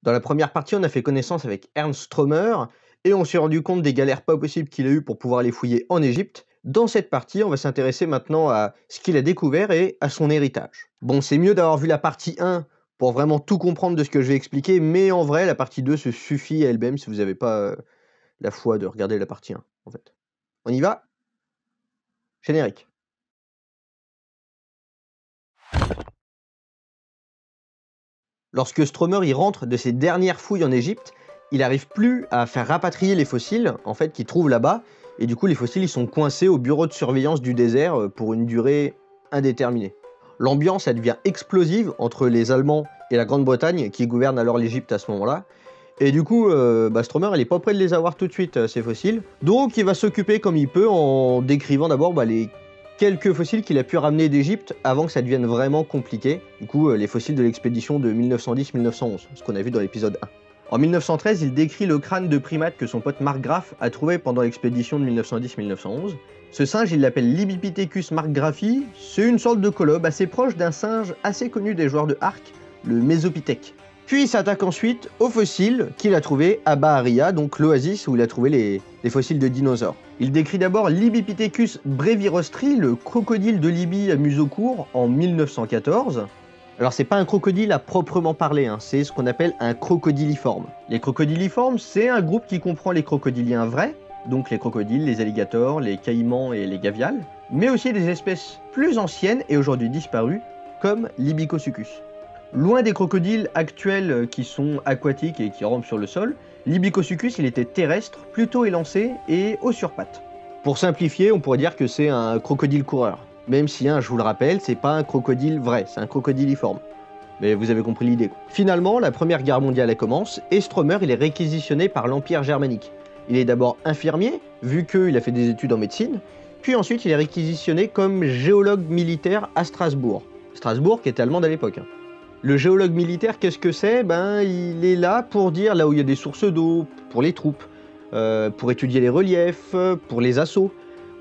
Dans la première partie, on a fait connaissance avec Ernst Strömer et on s'est rendu compte des galères pas possibles qu'il a eues pour pouvoir les fouiller en Égypte. Dans cette partie, on va s'intéresser maintenant à ce qu'il a découvert et à son héritage. Bon, c'est mieux d'avoir vu la partie 1 pour vraiment tout comprendre de ce que je vais expliquer, mais en vrai, la partie 2 se suffit à elle-même si vous n'avez pas la foi de regarder la partie 1, en fait. On y va? Générique. Lorsque Strömer y rentre de ses dernières fouilles en Égypte, il n'arrive plus à faire rapatrier les fossiles en fait, qu'il trouve là-bas, et du coup les fossiles ils sont coincés au bureau de surveillance du désert pour une durée indéterminée. L'ambiance elle devient explosive entre les Allemands et la Grande-Bretagne qui gouvernent alors l'Égypte à ce moment-là, et du coup Strömer il est pas prêt de les avoir tout de suite ces fossiles, donc il va s'occuper comme il peut en décrivant d'abord les quelques fossiles qu'il a pu ramener d'Égypte avant que ça devienne vraiment compliqué. Du coup, les fossiles de l'expédition de 1910-1911, ce qu'on a vu dans l'épisode 1. En 1913, il décrit le crâne de primate que son pote Mark Graf a trouvé pendant l'expédition de 1910-1911. Ce singe, il l'appelle Libipithecus markgraffi. C'est une sorte de colobe assez proche d'un singe assez connu des joueurs de arc, le Mésopithèque. Puis il s'attaque ensuite aux fossiles qu'il a trouvés à Baharia, donc l'oasis où il a trouvé les fossiles de dinosaures. Il décrit d'abord Libipithecus brevirostri, le crocodile de Libye à museau court, en 1914. Alors c'est pas un crocodile à proprement parler, c'est ce qu'on appelle un crocodiliforme. Les crocodiliformes, c'est un groupe qui comprend les crocodiliens vrais, donc les crocodiles, les alligators, les caïmans et les gaviales, mais aussi des espèces plus anciennes et aujourd'hui disparues, comme Libycosuchus. Loin des crocodiles actuels qui sont aquatiques et qui rampent sur le sol, Libycosuchus il était terrestre, plutôt élancé et haut sur pattes. Pour simplifier, on pourrait dire que c'est un crocodile coureur. Même si, je vous le rappelle, c'est pas un crocodile vrai, c'est un crocodiliforme. Mais vous avez compris l'idée. Finalement, la Première Guerre mondiale commence et Strömer il est réquisitionné par l'Empire germanique. Il est d'abord infirmier, vu qu'il a fait des études en médecine, puis ensuite il est réquisitionné comme géologue militaire à Strasbourg. Strasbourg qui était allemande à l'époque. Le géologue militaire, qu'est-ce que c'est? Il est là pour dire là où il y a des sources d'eau, pour les troupes, pour étudier les reliefs, pour les assauts.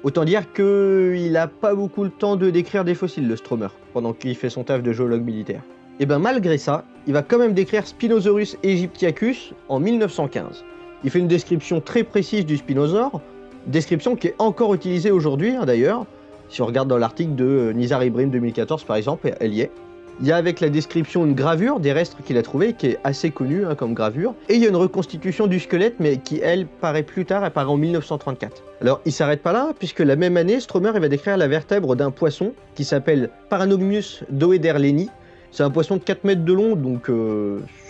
Autant dire qu'il n'a pas beaucoup le temps de décrire des fossiles, le Strömer, pendant qu'il fait son taf de géologue militaire. Et malgré ça, il va quand même décrire Spinosaurus aegyptiacus en 1915. Il fait une description très précise du spinosaure, description qui est encore utilisée aujourd'hui d'ailleurs. Si on regarde dans l'article de Nizar Ibrahim 2014 par exemple, elle y est. Il y a avec la description une gravure des restes qu'il a trouvé qui est assez connue comme gravure. Et il y a une reconstitution du squelette mais qui elle paraît plus tard, elle paraît en 1934. Alors il s'arrête pas là puisque la même année, Strömer il va décrire la vertèbre d'un poisson qui s'appelle Paranomius doederleni. C'est un poisson de 4 mètres de long donc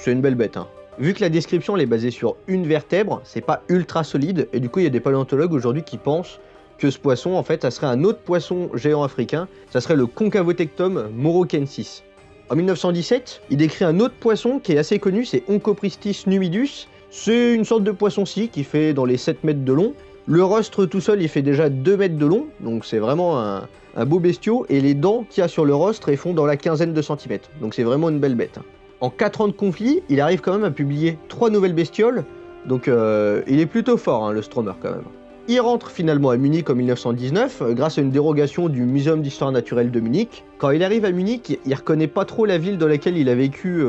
c'est une belle bête. Vu que la description elle est basée sur une vertèbre, c'est pas ultra solide et du coup il y a des paléontologues aujourd'hui qui pensent que ce poisson en fait ça serait un autre poisson géant africain, ça serait le Concavotectum morokensis. En 1917, il décrit un autre poisson qui est assez connu, c'est Onchopristis numidus. C'est une sorte de poisson-ci qui fait dans les 7 mètres de long. Le rostre tout seul, il fait déjà 2 mètres de long, donc c'est vraiment un beau bestiau. Et les dents qu'il y a sur le rostre, elles font dans la quinzaine de centimètres. Donc c'est vraiment une belle bête. En 4 ans de conflit, il arrive quand même à publier 3 nouvelles bestioles. Donc il est plutôt fort, le Strömer quand même. Il rentre finalement à Munich en 1919 grâce à une dérogation du Muséum d'Histoire Naturelle de Munich. Quand il arrive à Munich, il reconnaît pas trop la ville dans laquelle il a vécu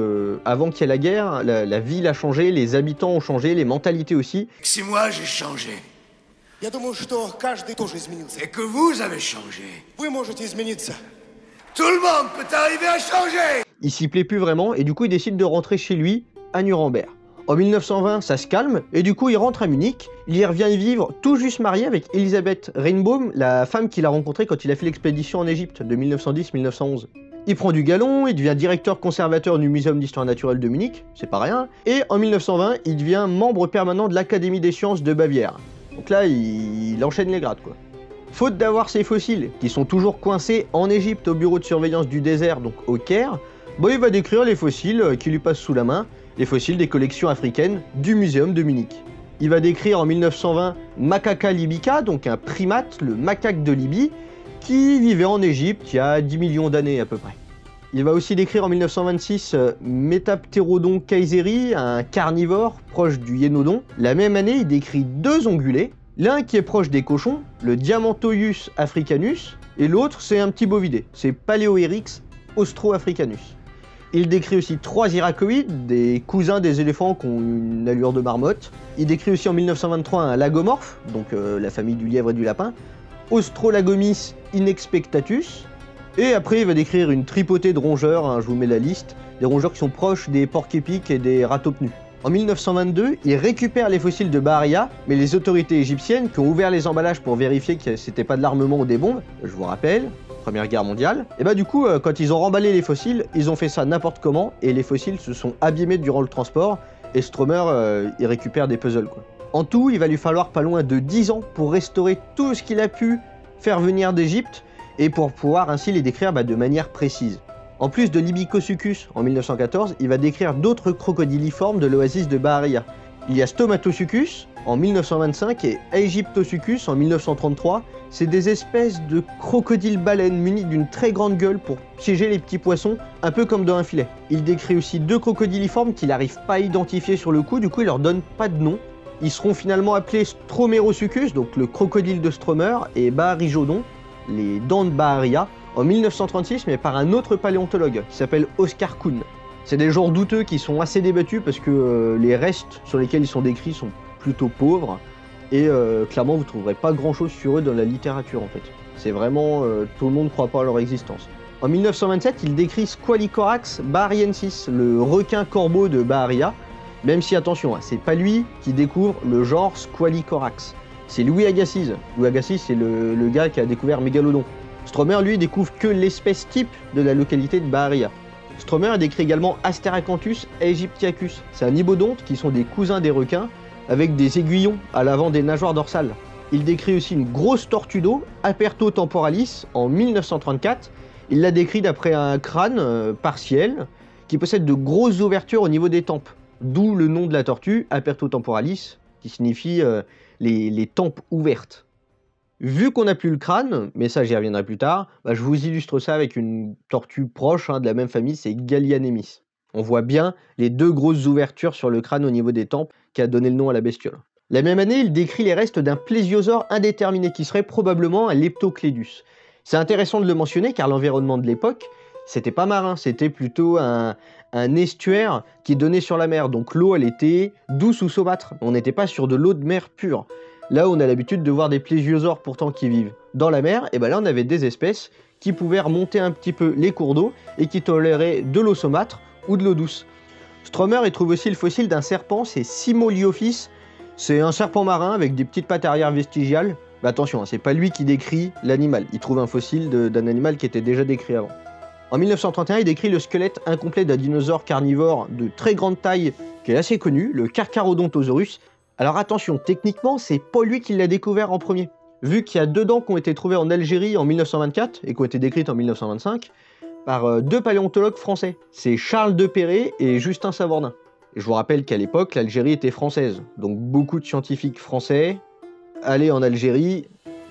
avant qu'il y ait la guerre. La ville a changé, les habitants ont changé, les mentalités aussi. Si moi j'ai changé. Я думаю, что каждый тоже изменился. Et que vous avez changé. Вы можете измениться. Tout le monde peut arriver à changer. Il s'y plaît plus vraiment et du coup il décide de rentrer chez lui à Nuremberg. En 1920, ça se calme, et du coup il rentre à Munich, il y revient vivre tout juste marié avec Elisabeth Reinbaum, la femme qu'il a rencontrée quand il a fait l'expédition en Égypte de 1910-1911. Il prend du galon, il devient directeur conservateur du Muséum d'Histoire Naturelle de Munich, c'est pas rien, et en 1920, il devient membre permanent de l'Académie des Sciences de Bavière. Donc là, il enchaîne les grades quoi. Faute d'avoir ces fossiles, qui sont toujours coincés en Égypte au bureau de surveillance du désert, donc au Caire, il va décrire les fossiles qui lui passent sous la main, les fossiles des collections africaines du Muséum de Munich. Il va décrire en 1920 Macaca libica, donc un primate, le macaque de Libye, qui vivait en Égypte il y a 10 millions d'années à peu près. Il va aussi décrire en 1926 Metapterodon kayseri, un carnivore proche du hyénodon. La même année, il décrit 2 ongulés, l'un qui est proche des cochons, le Diamantoius africanus, et l'autre c'est un petit bovidé, c'est Paleoeryx austroafricanus. Il décrit aussi 3 iracoïdes, des cousins des éléphants qui ont une allure de marmotte. Il décrit aussi en 1923 un lagomorphe, donc la famille du lièvre et du lapin, Austrolagomys inexpectatus. Et après, il va décrire une tripotée de rongeurs, hein, je vous mets la liste, des rongeurs qui sont proches des porcs-épics et des ratopnus. En 1922, il récupère les fossiles de Baharia, mais les autorités égyptiennes qui ont ouvert les emballages pour vérifier que c'était pas de l'armement ou des bombes, je vous rappelle, Première Guerre mondiale, et bah du coup, quand ils ont remballé les fossiles, ils ont fait ça n'importe comment, et les fossiles se sont abîmés durant le transport, et Stromer, il récupère des puzzles, quoi. En tout, il va lui falloir pas loin de 10 ans pour restaurer tout ce qu'il a pu faire venir d'Égypte, et pour pouvoir ainsi les décrire de manière précise. En plus de l'Ibycosuchus en 1914, il va décrire d'autres crocodiliformes de l'oasis de Baharia. Il y a Stomatosuchus en 1925 et Aegyptosuchus en 1933. C'est des espèces de crocodiles-baleines munis d'une très grande gueule pour piéger les petits poissons, un peu comme dans un filet. Il décrit aussi 2 crocodiliformes qu'il n'arrive pas à identifier sur le coup, du coup il leur donne pas de nom. Ils seront finalement appelés Stromerosuchus, donc le crocodile de Stromer, et Baharijodon, les dents de Baharia, en 1936, mais par un autre paléontologue qui s'appelle Oscar Kuhn. C'est des genres douteux qui sont assez débattus parce que les restes sur lesquels ils sont décrits sont plutôt pauvres et clairement vous ne trouverez pas grand chose sur eux dans la littérature en fait. C'est vraiment, tout le monde ne croit pas à leur existence. En 1927, il décrit Squalicorax bahariensis, le requin corbeau de Baharia, même si attention, c'est pas lui qui découvre le genre Squalicorax, c'est Louis Agassiz. Louis Agassiz c'est le gars qui a découvert Mégalodon. Stromer, lui, découvre que l'espèce type de la localité de Baharia. Stromer décrit également Asteracanthus aegyptiacus. C'est un ibodonte qui sont des cousins des requins, avec des aiguillons à l'avant des nageoires dorsales. Il décrit aussi une grosse tortue d'eau, Apertotemporalis, en 1934. Il l'a décrit d'après un crâne partiel, qui possède de grosses ouvertures au niveau des tempes. D'où le nom de la tortue, Apertotemporalis, qui signifie les tempes ouvertes. Vu qu'on n'a plus le crâne, mais ça j'y reviendrai plus tard, je vous illustre ça avec une tortue proche de la même famille, c'est Gallianemis. On voit bien les 2 grosses ouvertures sur le crâne au niveau des tempes qui a donné le nom à la bestiole. La même année, il décrit les restes d'un plésiosaure indéterminé qui serait probablement un Leptoclédus. C'est intéressant de le mentionner car l'environnement de l'époque, c'était pas marin, c'était plutôt un estuaire qui donnait sur la mer, donc l'eau elle était douce ou saumâtre, on n'était pas sur de l'eau de mer pure. Là où on a l'habitude de voir des plésiosaures pourtant qui vivent dans la mer, et là on avait des espèces qui pouvaient remonter un petit peu les cours d'eau et qui toléraient de l'eau saumâtre ou de l'eau douce. Stromer il trouve aussi le fossile d'un serpent, c'est Simoliophis, c'est un serpent marin avec des petites pattes arrière vestigiales. Mais attention, c'est pas lui qui décrit l'animal, il trouve un fossile d'un animal qui était déjà décrit avant. En 1931, il décrit le squelette incomplet d'un dinosaure carnivore de très grande taille qui est assez connu, le Carcharodontosaurus. Alors attention, techniquement, c'est pas lui qui l'a découvert en premier. Vu qu'il y a 2 dents qui ont été trouvées en Algérie en 1924 et qui ont été décrites en 1925 par 2 paléontologues français. C'est Charles Depéré et Justin Savordin. Et je vous rappelle qu'à l'époque, l'Algérie était française. Donc beaucoup de scientifiques français allaient en Algérie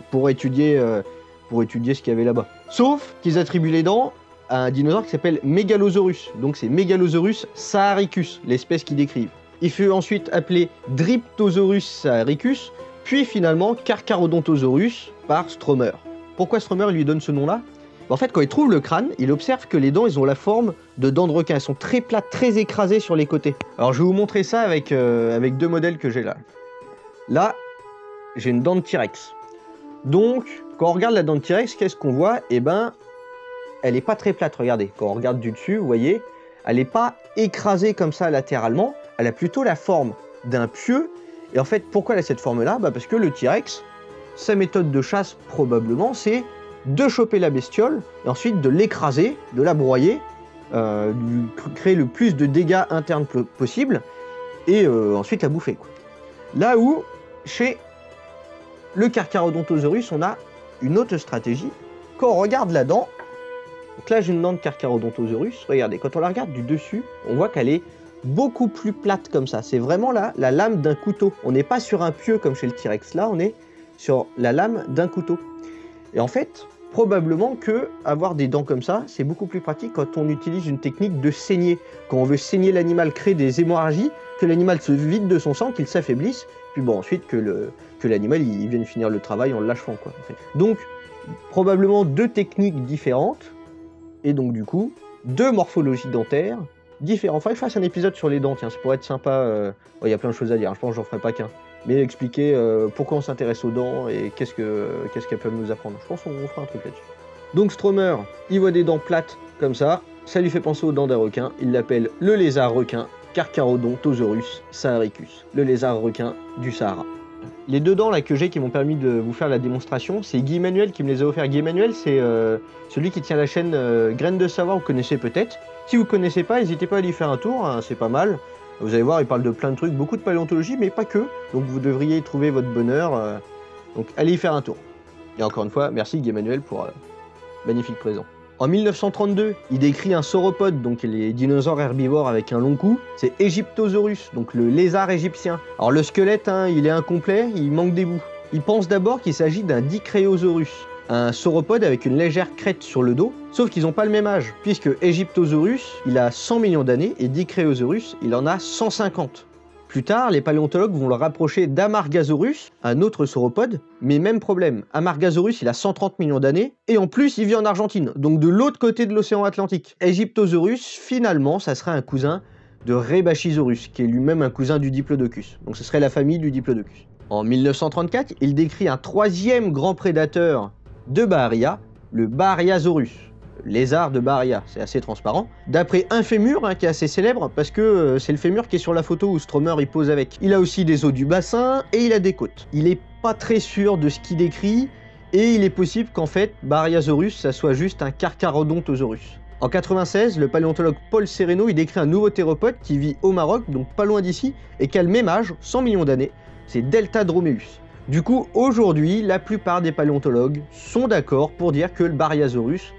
pour étudier ce qu'il y avait là-bas. Sauf qu'ils attribuent les dents à un dinosaure qui s'appelle Megalosaurus. Donc c'est Megalosaurus saharicus, l'espèce qu'ils décrivent. Il fut ensuite appelé Dryptosaurus saharicus, puis finalement Carcharodontosaurus par Stromer. Pourquoi Stromer lui donne ce nom-là ? En fait, quand il trouve le crâne, il observe que les dents ils ont la forme de dents de requin. Elles sont très plates, très écrasées sur les côtés. Alors je vais vous montrer ça avec 2 modèles que j'ai là. Là, j'ai une dent de T-Rex. Donc, quand on regarde la dent de T-Rex, qu'est-ce qu'on voit ? Elle n'est pas très plate, regardez. Quand on regarde du dessus, vous voyez, elle n'est pas écrasée comme ça latéralement. Elle a plutôt la forme d'un pieu. Et en fait, pourquoi elle a cette forme-là ? Parce que le T-Rex, sa méthode de chasse, probablement, c'est de choper la bestiole et ensuite de l'écraser, de la broyer, créer le plus de dégâts internes possible et ensuite la bouffer, quoi. Là où, chez le Carcharodontosaurus, on a une autre stratégie. Quand on regarde la dent, donc là j'ai une dent de Carcharodontosaurus, regardez, quand on la regarde du dessus, on voit qu'elle est beaucoup plus plate comme ça. C'est vraiment là la lame d'un couteau. On n'est pas sur un pieu comme chez le T-Rex, là on est sur la lame d'un couteau. Et en fait, probablement que avoir des dents comme ça, c'est beaucoup plus pratique quand on utilise une technique de saignée. Quand on veut saigner l'animal, créer des hémorragies, que l'animal se vide de son sang, qu'il s'affaiblisse, puis bon ensuite que l'animal il vienne finir le travail en le lâchant, quoi, en fait. Donc probablement 2 techniques différentes, et donc du coup 2 morphologies dentaires différentes. Enfin, je fasse un épisode sur les dents, tiens, ça pourrait être sympa. Il y a plein de choses à dire, je pense que j'en ferai pas qu'un. Mais expliquer pourquoi on s'intéresse aux dents et qu'est-ce qu'elles peuvent nous apprendre. Je pense qu'on fera un truc là-dessus. Donc Stromer, il voit des dents plates comme ça lui fait penser aux dents d'un requin. Il l'appelle le lézard requin, Carcharodontosaurus saharicus, le lézard requin du Sahara. Les 2 dents là que j'ai qui m'ont permis de vous faire la démonstration, c'est Guy Emmanuel qui me les a offert. Guy Emmanuel, c'est celui qui tient la chaîne Graines de Savoir, vous connaissez peut-être. Si vous ne connaissez pas, n'hésitez pas à aller faire un tour, hein, c'est pas mal. Vous allez voir, il parle de plein de trucs, beaucoup de paléontologie, mais pas que. Donc vous devriez trouver votre bonheur. Donc allez y faire un tour. Et encore une fois, merci Guy Emmanuel pour magnifique présent. En 1932, il décrit un sauropode, donc les dinosaures herbivores avec un long cou. C'est Egyptosaurus, donc le lézard égyptien. Alors le squelette, hein, il est incomplet, il manque des bouts. Il pense d'abord qu'il s'agit d'un Dicraeosaurus, un sauropode avec une légère crête sur le dos, sauf qu'ils n'ont pas le même âge, puisque Egyptosaurus, il a 100 millions d'années et Dicraeosaurus, il en a 150. Plus tard, les paléontologues vont le rapprocher d'Amargasaurus, un autre sauropode, mais même problème. Amargasaurus, il a 130 millions d'années, et en plus, il vit en Argentine, donc de l'autre côté de l'océan Atlantique. Egyptosaurus, finalement, ça serait un cousin de Rebbachisaurus, qui est lui-même un cousin du Diplodocus. Donc ce serait la famille du Diplodocus. En 1934, il décrit un 3e grand prédateur de Bahria, le Bahriasaurus. Lézard de Bahria, c'est assez transparent. D'après un fémur, hein, qui est assez célèbre, parce que c'est le fémur qui est sur la photo où Stromer il pose avec. Il a aussi des os du bassin et il a des côtes. Il est pas très sûr de ce qu'il décrit, et il est possible qu'en fait, Bahriasaurus, ça soit juste un Carcharodontosaurus. En 96, le paléontologue Paul Sereno, il décrit un nouveau théropode qui vit au Maroc, donc pas loin d'ici, et qui a le même âge, 100 millions d'années, c'est Deltadromeus. Du coup, aujourd'hui, la plupart des paléontologues sont d'accord pour dire que le Bahriasaurus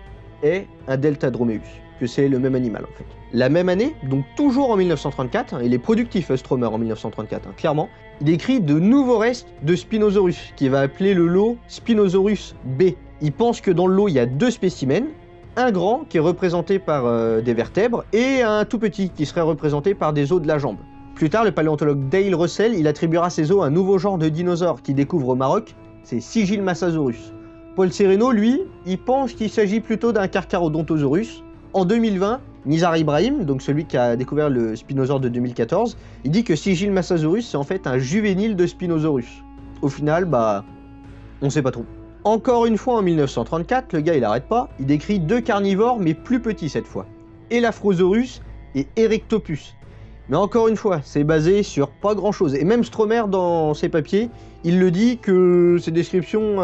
est un Deltadromeus, que c'est le même animal en fait. La même année, donc toujours en 1934, il est productif Stromer en 1934, clairement, il décrit de nouveaux restes de Spinosaurus, qu'il va appeler le lot Spinosaurus B. Il pense que dans le lot, il y a 2 spécimens, un grand qui est représenté par des vertèbres, et un tout petit qui serait représenté par des os de la jambe. Plus tard, le paléontologue Dale Russell, il attribuera ces os à un nouveau genre de dinosaure qu'il découvre au Maroc, c'est Sigilmassasaurus. Paul Sereno, lui, il pense qu'il s'agit plutôt d'un Carcharodontosaurus. En 2020, Nizar Ibrahim, donc celui qui a découvert le Spinosaure de 2014, il dit que Sigilmassasaurus, c'est en fait un juvénile de Spinosaurus. Au final, on sait pas trop. Encore une fois en 1934, le gars il arrête pas, il décrit 2 carnivores mais plus petits cette fois. Elaphrosaurus et Erectopus. Mais encore une fois, c'est basé sur pas grand chose. Et même Stromer dans ses papiers, il le dit que ses descriptions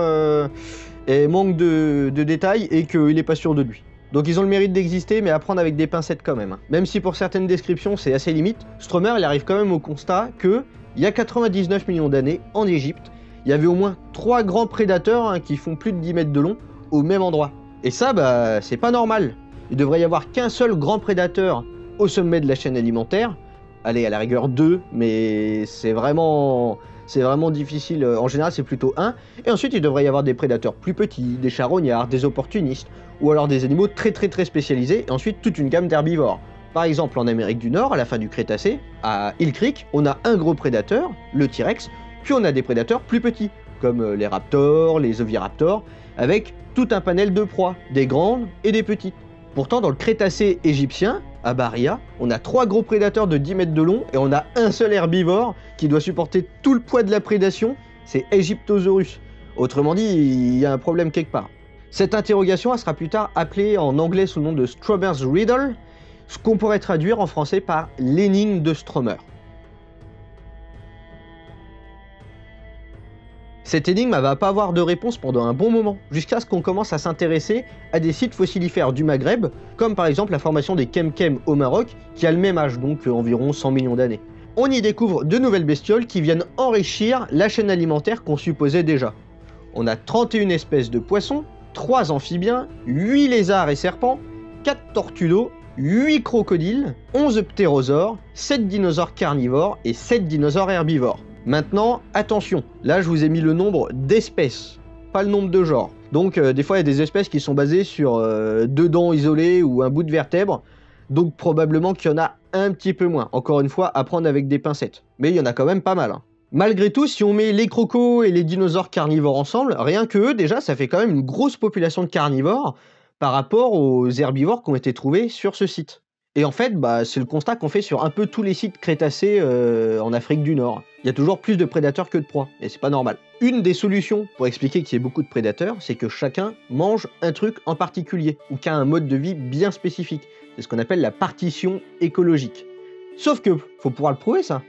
manquent de détails et qu'il n'est pas sûr de lui. Donc ils ont le mérite d'exister, mais à prendre avec des pincettes quand même. Même si pour certaines descriptions c'est assez limite, Stromer il arrive quand même au constat que il y a 99 millions d'années, en Égypte, il y avait au moins 3 grands prédateurs qui font plus de 10 mètres de long au même endroit. Et ça, c'est pas normal. Il devrait y avoir qu'un seul grand prédateur au sommet de la chaîne alimentaire. Allez, à la rigueur 2, mais c'est vraiment difficile. En général, c'est plutôt 1. Et ensuite, il devrait y avoir des prédateurs plus petits, des charognards, des opportunistes, ou alors des animaux très spécialisés, et ensuite toute une gamme d'herbivores. Par exemple, en Amérique du Nord, à la fin du Crétacé, à Hill Creek, on a un gros prédateur, le T-Rex, puis on a des prédateurs plus petits, comme les raptors, les oviraptors, avec tout un panel de proies, des grandes et des petites. Pourtant, dans le Crétacé égyptien, à Bahria, on a 3 gros prédateurs de 10 mètres de long et on a un seul herbivore qui doit supporter tout le poids de la prédation, c'est Egyptosaurus. Autrement dit, il y a un problème quelque part. Cette interrogation elle sera plus tard appelée en anglais sous le nom de Stromer's Riddle, ce qu'on pourrait traduire en français par l'énigme de Stromer. Cette énigme ne va pas avoir de réponse pendant un bon moment, jusqu'à ce qu'on commence à s'intéresser à des sites fossilifères du Maghreb, comme par exemple la formation des Kemkem au Maroc, qui a le même âge, donc environ 100 millions d'années. On y découvre de nouvelles bestioles qui viennent enrichir la chaîne alimentaire qu'on supposait déjà. On a 31 espèces de poissons, 3 amphibiens, 8 lézards et serpents, 4 tortues d'eau, 8 crocodiles, 11 ptérosaures, 7 dinosaures carnivores et 7 dinosaures herbivores. Maintenant, attention, là je vous ai mis le nombre d'espèces, pas le nombre de genres. Donc des fois il y a des espèces qui sont basées sur 2 dents isolées ou un bout de vertèbre, donc probablement qu'il y en a un petit peu moins. Encore une fois, à prendre avec des pincettes. Mais il y en a quand même pas mal. Malgré tout, si on met les crocos et les dinosaures carnivores ensemble, rien que eux déjà, ça fait quand même une grosse population de carnivores, par rapport aux herbivores qui ont été trouvés sur ce site. Et en fait, c'est le constat qu'on fait sur un peu tous les sites crétacés en Afrique du Nord. Il y a toujours plus de prédateurs que de proies, et c'est pas normal. Une des solutions pour expliquer qu'il y ait beaucoup de prédateurs, c'est que chacun mange un truc en particulier, ou qu'a un mode de vie bien spécifique. C'est ce qu'on appelle la partition écologique. Sauf que, faut pouvoir le prouver ça.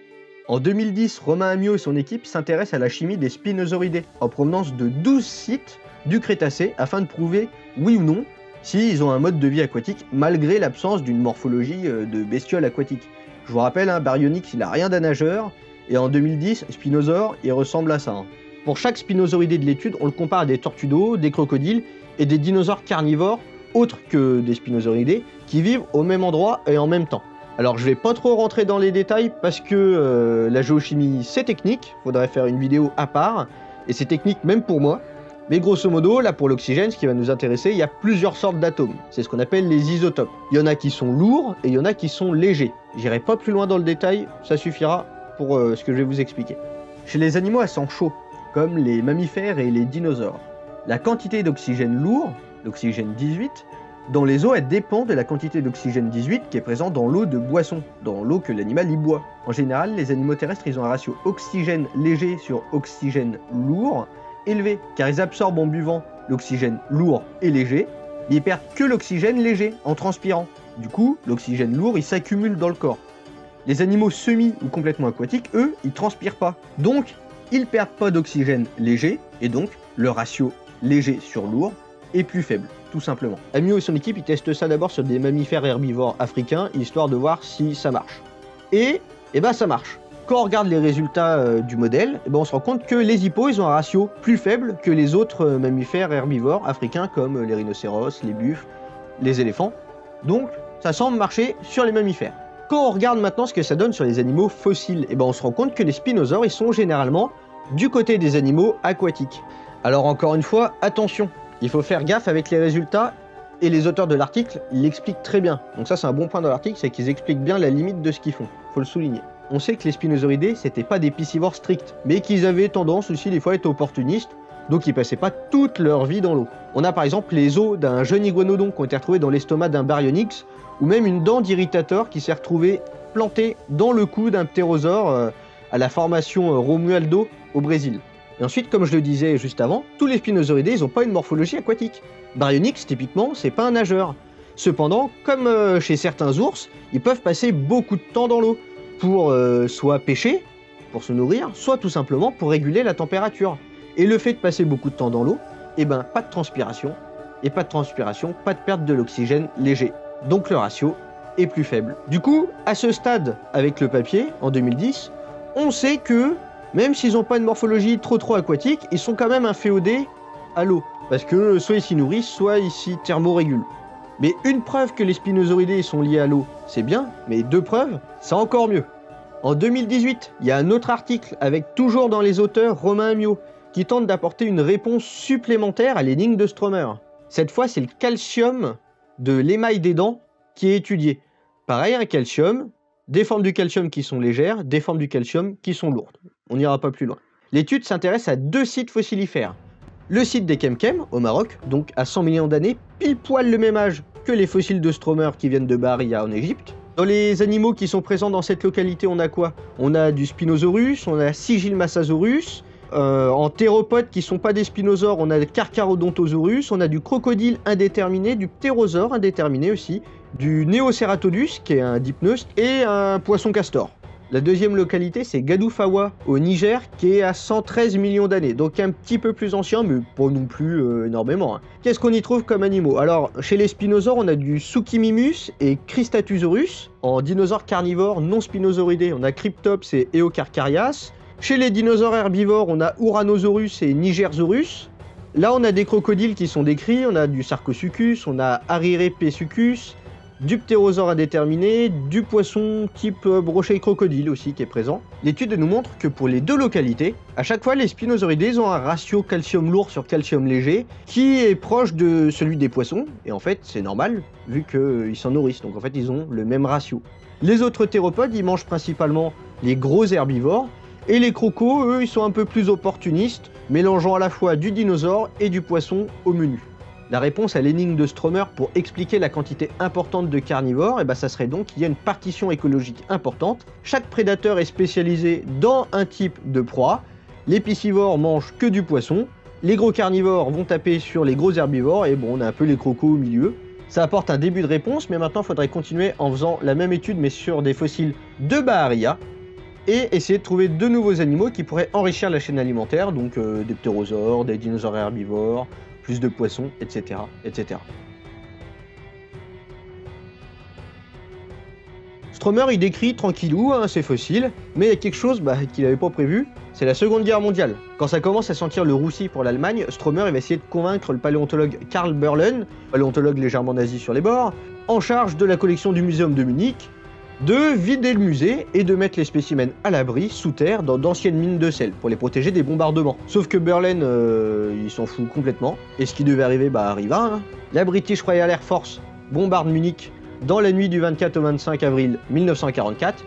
En 2010, Romain Amiot et son équipe s'intéressent à la chimie des spinosauridés, en provenance de 12 sites du Crétacé, afin de prouver, oui ou non, s'ils ont un mode de vie aquatique, malgré l'absence d'une morphologie de bestioles aquatiques. Je vous rappelle, Baryonyx, il a rien d'un nageur, et en 2010, Spinosaure, il ressemble à ça. Pour chaque spinosauridé de l'étude, on le compare à des tortues d'eau, des crocodiles, et des dinosaures carnivores, autres que des spinosauridés, qui vivent au même endroit et en même temps. Alors je vais pas trop rentrer dans les détails parce que la géochimie c'est technique, faudrait faire une vidéo à part, et c'est technique même pour moi. Mais grosso modo, là pour l'oxygène, ce qui va nous intéresser, il y a plusieurs sortes d'atomes. C'est ce qu'on appelle les isotopes. Il y en a qui sont lourds et il y en a qui sont légers. J'irai pas plus loin dans le détail, ça suffira pour ce que je vais vous expliquer. Chez les animaux à sang chaud, comme les mammifères et les dinosaures, la quantité d'oxygène lourd, l'oxygène 18, dans les eaux, elle dépend de la quantité d'oxygène 18 qui est présent dans l'eau de boisson, dans l'eau que l'animal y boit. En général, les animaux terrestres, ils ont un ratio oxygène léger sur oxygène lourd élevé, car ils absorbent en buvant l'oxygène lourd et léger, mais ils perdent que l'oxygène léger en transpirant. Du coup, l'oxygène lourd, il s'accumule dans le corps. Les animaux semi ou complètement aquatiques, eux, ils transpirent pas. Donc, ils perdent pas d'oxygène léger, et donc, le ratio léger sur lourd est plus faible, tout simplement. Amiot et son équipe, ils testent ça d'abord sur des mammifères herbivores africains, histoire de voir si ça marche. Et ça marche. Quand on regarde les résultats du modèle, on se rend compte que les hippos, ils ont un ratio plus faible que les autres mammifères herbivores africains, comme les rhinocéros, les buffles, les éléphants. Donc, ça semble marcher sur les mammifères. Quand on regarde maintenant ce que ça donne sur les animaux fossiles, on se rend compte que les spinosaures, ils sont généralement du côté des animaux aquatiques. Alors encore une fois, attention, il faut faire gaffe avec les résultats, et les auteurs de l'article l'expliquent très bien. Donc ça, c'est un bon point dans l'article, c'est qu'ils expliquent bien la limite de ce qu'ils font. Faut le souligner. On sait que les spinosauridés, c'était pas des piscivores stricts, mais qu'ils avaient tendance aussi des fois à être opportunistes, donc ils passaient pas toute leur vie dans l'eau. On a par exemple les os d'un jeune iguanodon qui ont été retrouvés dans l'estomac d'un baryonyx, ou même une dent d'irritator qui s'est retrouvée plantée dans le cou d'un ptérosaure à la formation Romualdo au Brésil. Et ensuite, comme je le disais juste avant, tous les spinosauridés, ils n'ont pas une morphologie aquatique. Baryonyx, typiquement, c'est pas un nageur. Cependant, comme chez certains ours, ils peuvent passer beaucoup de temps dans l'eau pour soit pêcher, pour se nourrir, soit tout simplement pour réguler la température. Et le fait de passer beaucoup de temps dans l'eau, pas de transpiration, et pas de transpiration, pas de perte de l'oxygène léger. Donc le ratio est plus faible. Du coup, à ce stade, avec le papier, en 2010, on sait que, même s'ils n'ont pas une morphologie trop aquatique, ils sont quand même inféodés à l'eau. Parce que soit ils s'y nourrissent, soit ils s'y thermorégulent. Mais une preuve que les spinosauridés sont liés à l'eau, c'est bien, mais 2 preuves, c'est encore mieux. En 2018, il y a un autre article avec toujours dans les auteurs Romain Amiot qui tente d'apporter une réponse supplémentaire à l'énigme de Stromer. Cette fois, c'est le calcium de l'émail des dents qui est étudié. Pareil, un calcium, des formes du calcium qui sont légères, des formes du calcium qui sont lourdes. On n'ira pas plus loin. L'étude s'intéresse à 2 sites fossilifères. Le site des Kemkem, au Maroc, donc à 100 millions d'années, pile poil le même âge que les fossiles de Stromer qui viennent de Bahria en Égypte. Dans les animaux qui sont présents dans cette localité, on a quoi? On a du Spinosaurus, on a Sigilmassasaurus. En théropodes qui ne sont pas des spinosaures, on a le Carcharodontosaurus, on a du crocodile indéterminé, du ptérosaure indéterminé aussi, du Neoceratodus qui est un dipneus et un poisson castor. La deuxième localité, c'est Gadoufawa, au Niger, qui est à 113 millions d'années, donc un petit peu plus ancien, mais pas non plus énormément. Qu'est-ce qu'on y trouve comme animaux? Alors, chez les spinosaures, on a du Suchimimus et Cristatusaurus. En dinosaures carnivores non spinosauridés, on a Cryptops et Eocarcharias. Chez les dinosaures herbivores, on a Uranosaurus et Nigersaurus. Là, on a des crocodiles qui sont décrits, on a du Sarcosuchus, on a Arirepesuchus, du ptérosaure indéterminé, du poisson type brochet crocodile aussi qui est présent. L'étude nous montre que pour les 2 localités, à chaque fois les spinosauridés ont un ratio calcium lourd sur calcium léger qui est proche de celui des poissons, et en fait c'est normal vu qu'ils s'en nourrissent, donc en fait ils ont le même ratio. Les autres théropodes, ils mangent principalement les gros herbivores, et les crocos, eux, ils sont un peu plus opportunistes, mélangeant à la fois du dinosaure et du poisson au menu. La réponse à l'énigme de Stromer pour expliquer la quantité importante de carnivores, ça serait donc qu'il y a une partition écologique importante. Chaque prédateur est spécialisé dans un type de proie. Les piscivores mangent que du poisson. Les gros carnivores vont taper sur les gros herbivores et bon, on a un peu les crocos au milieu. Ça apporte un début de réponse, mais maintenant il faudrait continuer en faisant la même étude mais sur des fossiles de Baharia et essayer de trouver de nouveaux animaux qui pourraient enrichir la chaîne alimentaire, donc des ptérosaures, des dinosaures herbivores, plus de poissons, etc. etc. Stromer il décrit tranquillou ses fossiles, mais il y a quelque chose qu'il n'avait pas prévu, c'est la Seconde Guerre mondiale. Quand ça commence à sentir le roussi pour l'Allemagne, Stromer il va essayer de convaincre le paléontologue Karl Berlen, paléontologue légèrement nazi sur les bords, en charge de la collection du Muséum de Munich, de vider le musée et de mettre les spécimens à l'abri, sous terre, dans d'anciennes mines de sel, pour les protéger des bombardements. Sauf que Berlin, il s'en fout complètement, et ce qui devait arriver, arriva. Hein. La British Royal Air Force bombarde Munich dans la nuit du 24 au 25 avril 1944,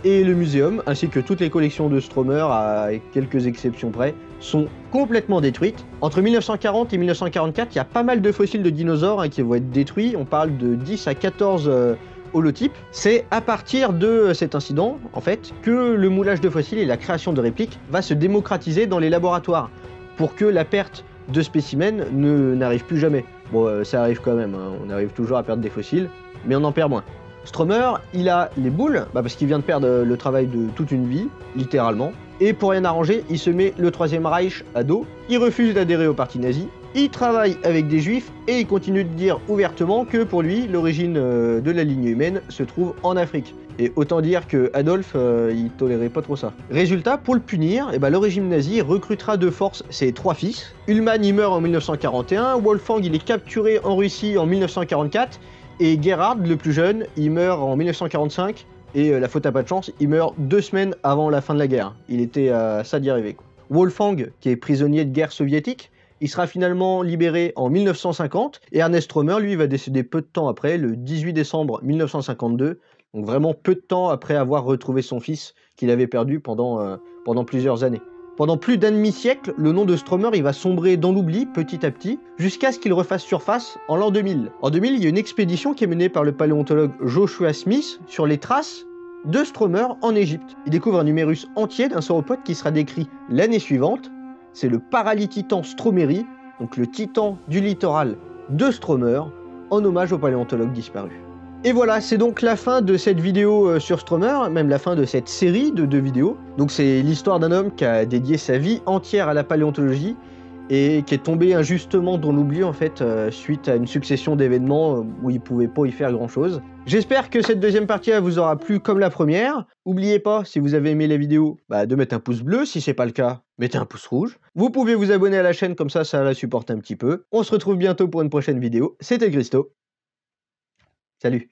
et le muséum, ainsi que toutes les collections de Stromer, à quelques exceptions près, sont complètement détruites. Entre 1940 et 1944, il y a pas mal de fossiles de dinosaures qui vont être détruits, on parle de 10 à 14 holotypes. C'est à partir de cet incident, en fait, que le moulage de fossiles et la création de répliques va se démocratiser dans les laboratoires, pour que la perte de spécimens n'arrive plus jamais. Bon, ça arrive quand même, hein. On arrive toujours à perdre des fossiles, mais on en perd moins. Stromer, il a les boules, parce qu'il vient de perdre le travail de toute une vie, littéralement, et pour rien arranger, il se met le Troisième Reich à dos, il refuse d'adhérer au parti nazi, il travaille avec des juifs et il continue de dire ouvertement que pour lui, l'origine de la lignée humaine se trouve en Afrique. Et autant dire que Adolf, il tolérait pas trop ça. Résultat, pour le punir, le régime nazi recrutera de force ses 3 fils. Ullmann, il meurt en 1941, Wolfgang, il est capturé en Russie en 1944, et Gerhard, le plus jeune, il meurt en 1945, et la faute à pas de chance, il meurt 2 semaines avant la fin de la guerre. Il était à ça d'y arriver. Wolfgang, qui est prisonnier de guerre soviétique, il sera finalement libéré en 1950, et Ernest Stromer, lui, va décéder peu de temps après, le 18 décembre 1952, donc vraiment peu de temps après avoir retrouvé son fils qu'il avait perdu pendant plusieurs années. Pendant plus d'un demi-siècle, le nom de Stromer il va sombrer dans l'oubli petit à petit, jusqu'à ce qu'il refasse surface en l'an 2000. En 2000, il y a une expédition qui est menée par le paléontologue Joshua Smith sur les traces de Stromer en Égypte. Il découvre un numérus entier d'un sauropode qui sera décrit l'année suivante. C'est le Paralititan stromeri, donc le titan du littoral de Stromer, en hommage au paléontologue disparu. Et voilà, c'est donc la fin de cette vidéo sur Stromer, même la fin de cette série de 2 vidéos. Donc c'est l'histoire d'un homme qui a dédié sa vie entière à la paléontologie et qui est tombé injustement dans l'oubli en fait suite à une succession d'événements où il pouvait pas y faire grand chose. J'espère que cette deuxième partie vous aura plu comme la première. N'oubliez pas, si vous avez aimé la vidéo, de mettre un pouce bleu. Si c'est pas le cas, mettez un pouce rouge. Vous pouvez vous abonner à la chaîne, comme ça la supporte un petit peu. On se retrouve bientôt pour une prochaine vidéo. C'était Christo. Salut.